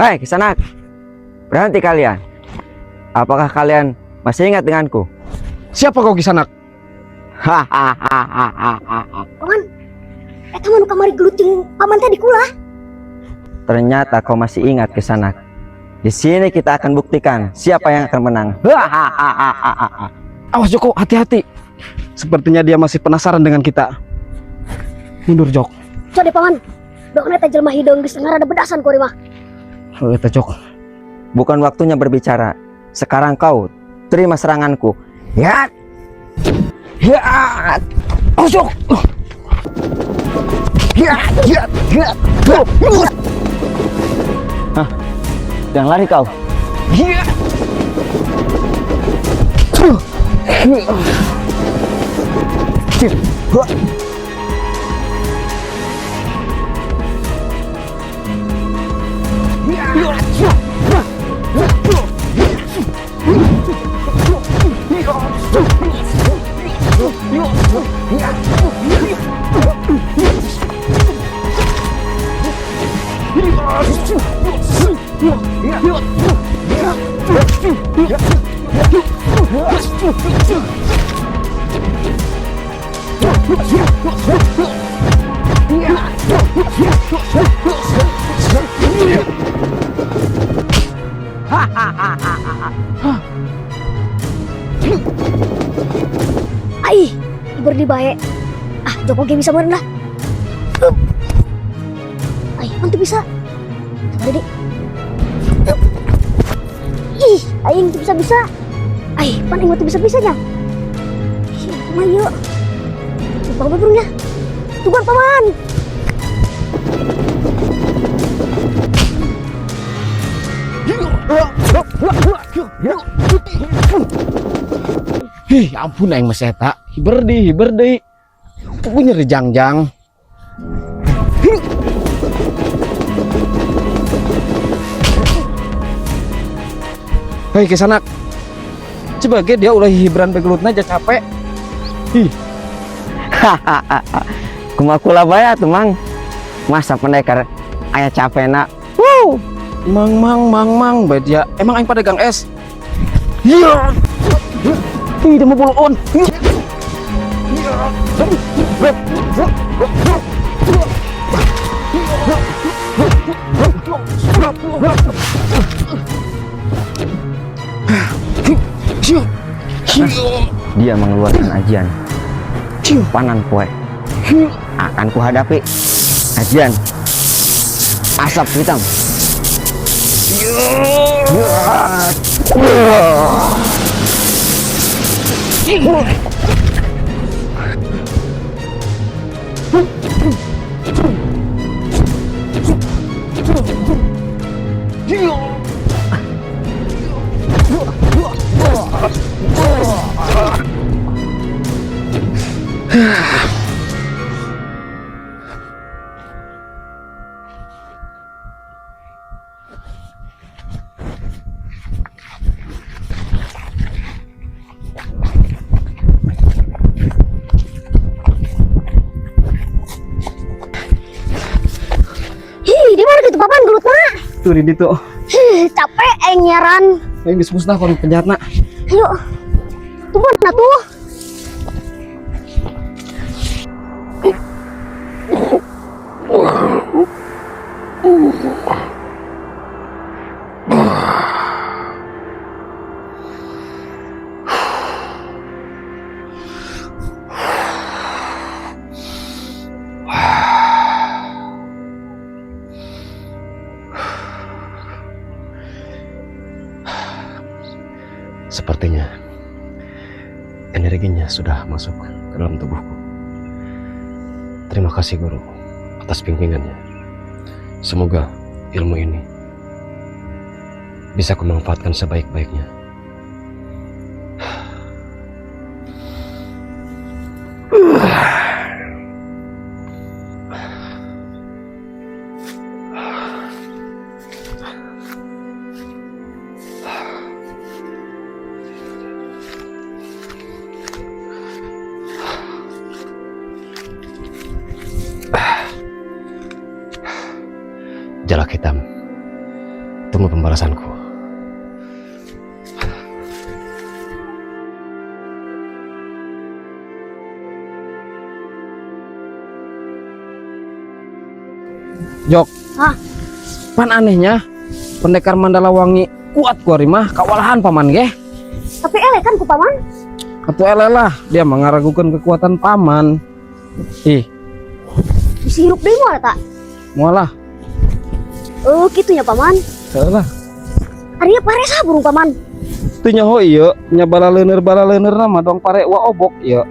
Hai, Kisanak. Berhenti kalian. Apakah kalian masih ingat denganku? Siapa kau Kisanak? Hahaha. Paman, teman kamari geluting paman tadi kula. Ternyata kau masih ingat Kisanak. Di sini kita akan buktikan siapa yang akan menang. Hahaha. Awas Joko, hati-hati. Sepertinya dia masih penasaran dengan kita. Mundur Jok. Coba paman, doknya teh jelema hidung geus ada bedasan kori mah. Oh, kita Jok. Bukan waktunya berbicara. Sekarang kau terima seranganku. Ya. Ya. Awas Jok. Ya. Ya. Ya. Hah? Jangan lari kau. Ya. Ai, berdi bae. Ah, Joko ge bisa meureun lah. Ai, mantu bisa. Sabar Dek. Ih, aing teu bisa-bisa. Ai, pan aing teu bisa-bisanya. Mah yuk. Coba burungnya. Tungguan paman. Hih, ampun aing mas eta. Hiberdi. Aku nyeri jangjang. Hei Kisanak. Coba ge dia ulah hibran begelutna aja capek. Hih. Kumakula baya tuh mang. Masa pendekar aya capena. Mang bae dia. Emang aing pedagang es. Iya. Ih, dia mau puluh on. Dia mengeluarkan ajian. Panan kue. Akan kuhadapi. Ajian asap hitam. Di mana gitu paman gelut mah? Tuh di ditu. Capek aing nyaran. Aing geus musnah kon penjahatna. Yuk. Tungguan atuh. Sepertinya energinya sudah masuk ke dalam tubuhku. Terima kasih guru atas bimbingannya. Semoga ilmu ini bisa kumanfaatkan sebaik-baiknya. Jalak hitam, tunggu pembalasanku. Jok. Hah? Pan anehnya pendekar Mandalawangi kuat kuari mah kawalahan paman ge. Tapi elek kan ku paman? Atuh elelah dia mengaragukan kekuatan paman. Ih, Disirup deui moal tak? mualah. Oh, gitu ya paman. Elelah. Arinya paresa burung paman. Teu nyaho ieu, nya balaleuneur nama dong pare wa obok ieu.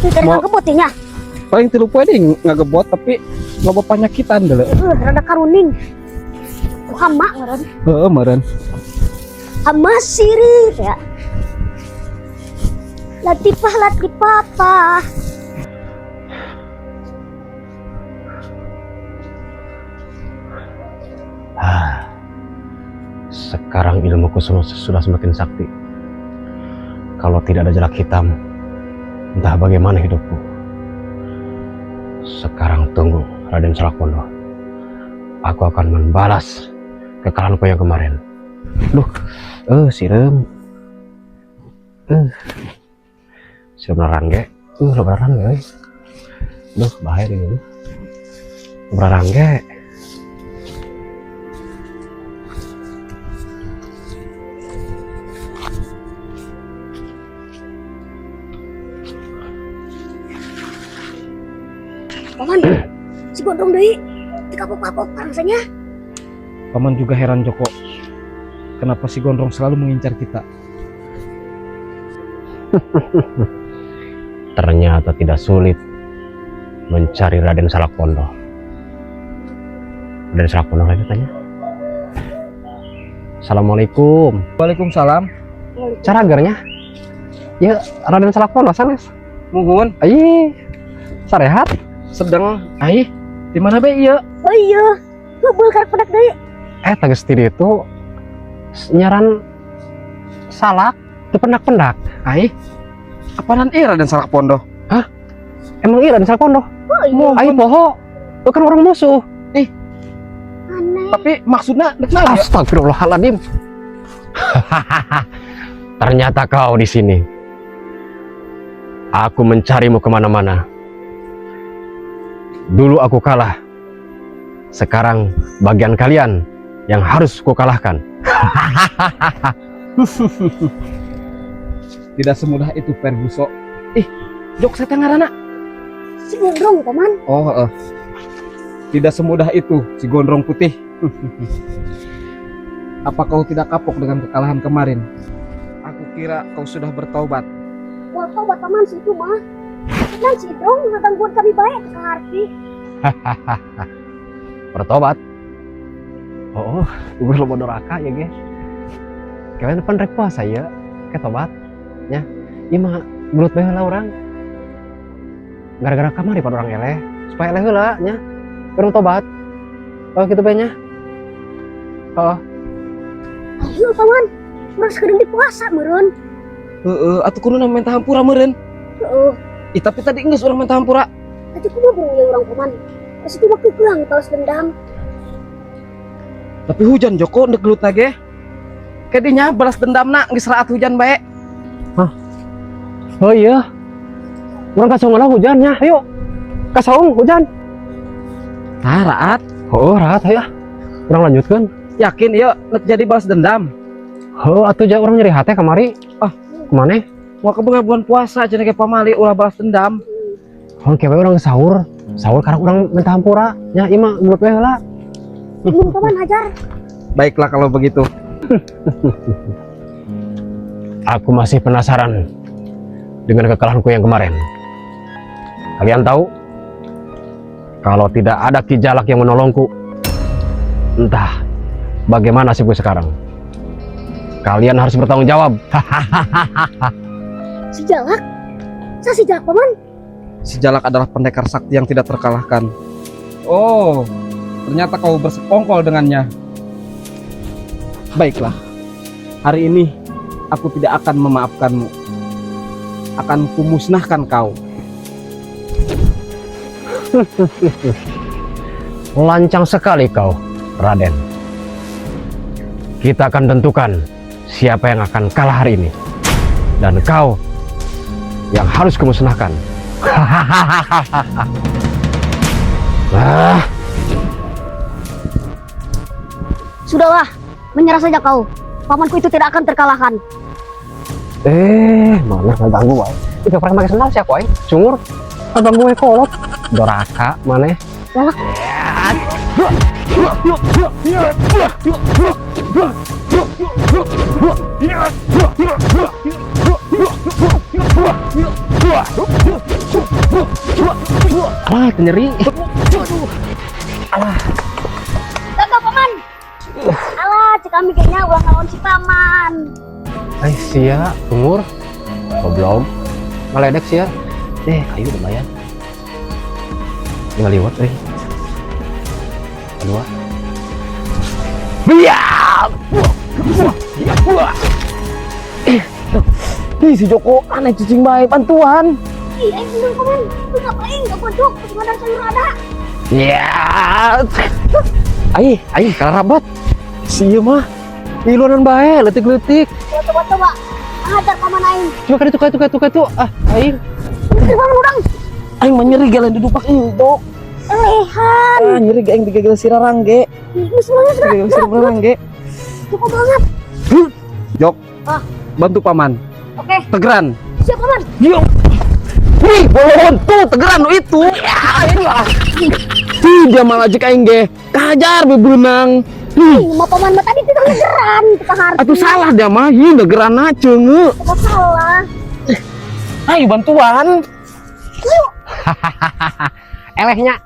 Teu tadi Mau- ngebot nya. Paling 3 poe deh ngagebot tapi loba panyakitan deuleu. Rada karuning. Ku hama meureun. Heeh, meureun. Hama sirih ya. Latifah latifah. Sekarang ilmuku sudah semakin sakti. Kalau tidak ada jalak hitam, entah bagaimana hidupku. Sekarang tunggu Raden Salakpondo. Aku akan membalas kekalahanku yang kemarin. Duh, sirem. Sirem narangge. Lo berarangge. Duh, bahaya ini. Berarangge. Paman, si gondrong deui. Teu kapok-kapok parangsanya. Paman juga heran Joko. Kenapa si Gondrong selalu mengincar kita? Ternyata tidak sulit mencari Raden Salakpondo. Raden Salakpondo lagi tanya. Assalamualaikum. Waalaikumsalam. Cara agarnya? Ya Raden Salakpondo sanes. Muhun. Aih, sarehat. Sedang. Ai, di mana be ieu? Oh iya, ngebul karek pedak deui. Teges tiri itu nyaran salak di pendak-pendak. Ai, apaan ieu Raden Salakpondo? Emang iya Raden Salakpondo? Oh iya, Aih poho, bukan orang musuh. aneh. Tapi maksudnya dek naon ya? Astagfirullahaladzim. Ternyata kau di sini. Aku mencarimu kemana-mana. Dulu aku kalah. Sekarang bagian kalian yang harus kukalahkan. Tidak semudah itu Perguso. Jok saya ngaranna. Si gondrong paman. Oh, heeh. Tidak semudah itu si Gondrong putih. Apa kau tidak kapok dengan kekalahan kemarin? Aku kira kau sudah bertaubat. Wah, tobat paman si itu mah. Kan si Dong ngagangguan kami baik ke Harti. Bertobat. Oh, gue lo doraka ya ge. Kalian penrek puasa ya, ketobat. Ya, ima belut baheula orang. Gara-gara kamari pada orang eleh, supaya eleh heula nya. Kurang tobat. Oh, gitu bae nya. Oh, Ayo paman, urang sakedeung di puasa meureun. Atuh kudu main hampura meureun. Heeh. Tapi tadi geus urang main hampura. Tadi ku mah burung urang paman. Pas itu waktu pulang balas dendam. Tapi hujan Joko ndek gelut ge. Kadinya balas dendamna geus raat hujan bae. oh iya. Orang kasaung lah hujannya. Ayo. Kasaung hujan. Raat. Oh, rahat ya. Orang lanjutkan. Yakin ieu jadi balas dendam. Oh, atuh ja orang nyeri hati kamari. Kemana? Wah kebengar bulan puasa cenah ge pamali ulah balas dendam. Orang kewe orang sahur. Sahur karena orang minta hampura. Ya, ima mulut we heula. Bingung paman hajar. Baiklah kalau begitu. Aku masih penasaran dengan kekalahanku yang kemarin. Kalian tahu Kalau tidak ada Ki Jalak yang menolongku, entah bagaimana nasibku sekarang. Kalian harus bertanggung jawab. Si Jalak? Saya si Jalak paman. Si Jalak adalah pendekar sakti yang tidak terkalahkan. Oh, ternyata kau bersekongkol dengannya. Baiklah, hari ini aku tidak akan memaafkanmu. Akan kumusnahkan kau. Lancang sekali kau, Raden. Kita akan tentukan siapa yang akan kalah hari ini. Dan kau yang harus kumusnahkan. Sudahlah, menyerah saja kau. Pamanku itu tidak akan terkalahkan. Mana nggak ganggu wae. Itu pernah pakai sendal siapa wae? Sungur. Nggak ganggu wae kolot. Doraka mana? Jalak. Ah, nyeri. Gagal paman. Alah, cek kami kayaknya ulang tahun si paman. Sia, umur. Belum. Ngeledek sia. Kayu lumayan. Ngeliwat kedua. Biar. Si Joko aneh cicing baik bantuan. Ih, aing bener paman. Lu ngapain? Gak pojok, cuma ada sayur ada. Ya. Ai, karabat. Sia mah. Iluanan bae, letik-letik. Coba. Hajar paman aing. Coba kan itu. Aing. Bener paman udang. Aing menyeri galan dudupak itu. Elehan. Nyeri aing digagel sirarang ge. Ih, semuanya sudah. Digagel sirarang ge. Cukup banget. Jok. Ah. Bantu paman. Oke, Tegeran. siap paman. Yo. Wih, bolon tuh tegeran itu. Dia malah ajak aing ge. Kajar bebenang. Ih, mau paman mah tadi kita ngegeran, kita harus. Atuh salah dia mah, ieu ngegeran ceungeut. Kita salah. Ayo bantuan. Elehnya.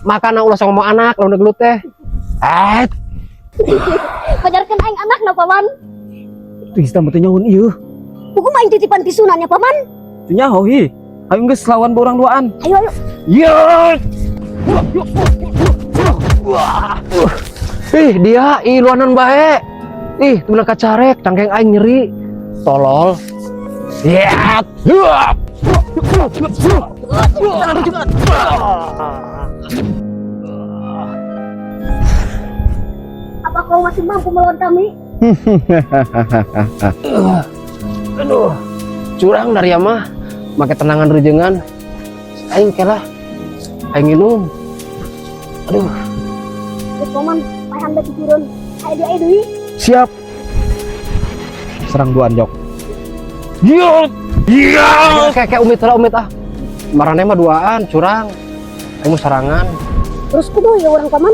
Makana ulah ngomong anak, lawan gelut teh. Pajarkan aing anak na paman. Tuh kita mah teh nyahoun ieu. Buku main titipan pisunannya paman. Teu nyaho hi. Ayo geus lawan borang duaan. Ayo. Yo. Dia iluanan bae. Temen kacarek, cangkeng aing nyeri. Tolol. Ya. Apa kau masih mampu melawan kami? Aduh. Curang dari mah. Make tenangan rejengan. Aing kelah. Aing minum. Aduh. Terus paman, pahan beki turun. Ayo dia deui. Siap. Serang duaan Jok. Kayak umit ah. Marane mah duaan, curang. Aing mau serangan. Terus kudu ya orang paman.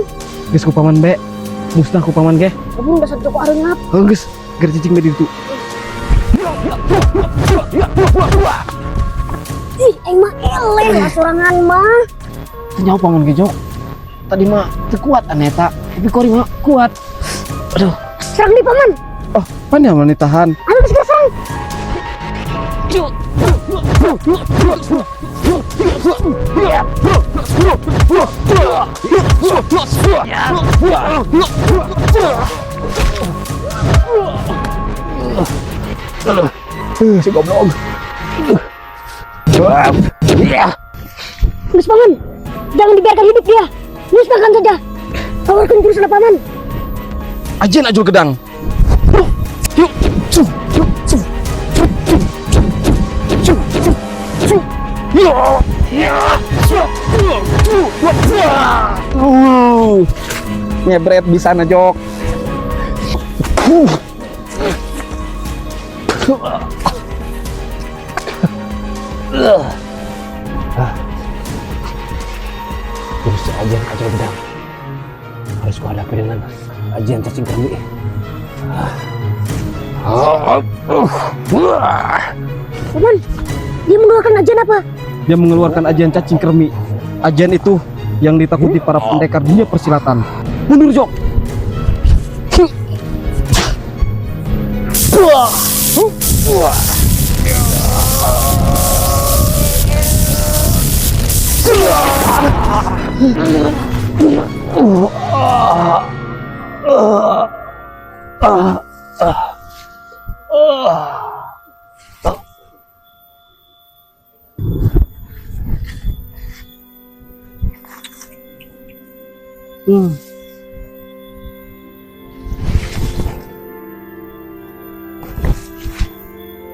Geus ku paman be. Musnah ku paman ge. Kabung dasar Joko areungap. Geus, ger cicing be di ditu. Ih, aing mah eleh sorangan mah. Teu nyaho paman ge Jok. Tadi mah teu kuat aneta, tapi kori mah kuat. Aduh, Serang di paman. oh, pandai mah ditahan. Ayo kita serang. Si goblok. Terus paman, jangan dibiarkan hidup dia. Musnahkan saja. Keluarkan jurus paman. Ajen ajul gedang. Nyebret bisa na Jok. Terus ajian kacau gedang. Harus ku hadapi dengan ajian cacing kremi. Paman, dia mengeluarkan ajian apa? Dia mengeluarkan ajian cacing kremi. Ajian itu yang ditakuti para pendekar dunia persilatan. Mundur, Jok.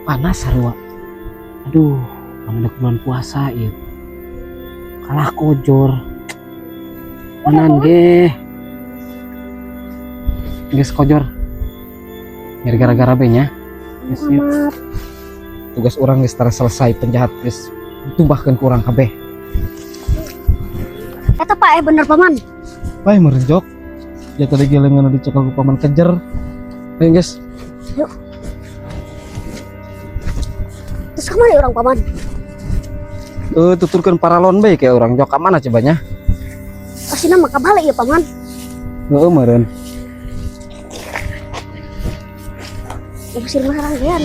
Panas sarua. Aduh, mana bulan puasa ya. Kalah kojor. Manan ge. Geus kojor. Biar gara-gara be-nya. Geus ieu. Amat. Tugas orang geus tara selesai, penjahat geus tumbahkeun ku urang kabeh. Eta Pak bener paman. Bae meureun, Jok. Ya tadi gelengan dicekal ku paman kejer. Ayo, guys. Terus kemana ya orang paman? Tuturkeun paralon bae kayak orang Jok. Ka mana cobanya? Asina mah kabalik ya paman. Heeh, meureun. Usir maharangan.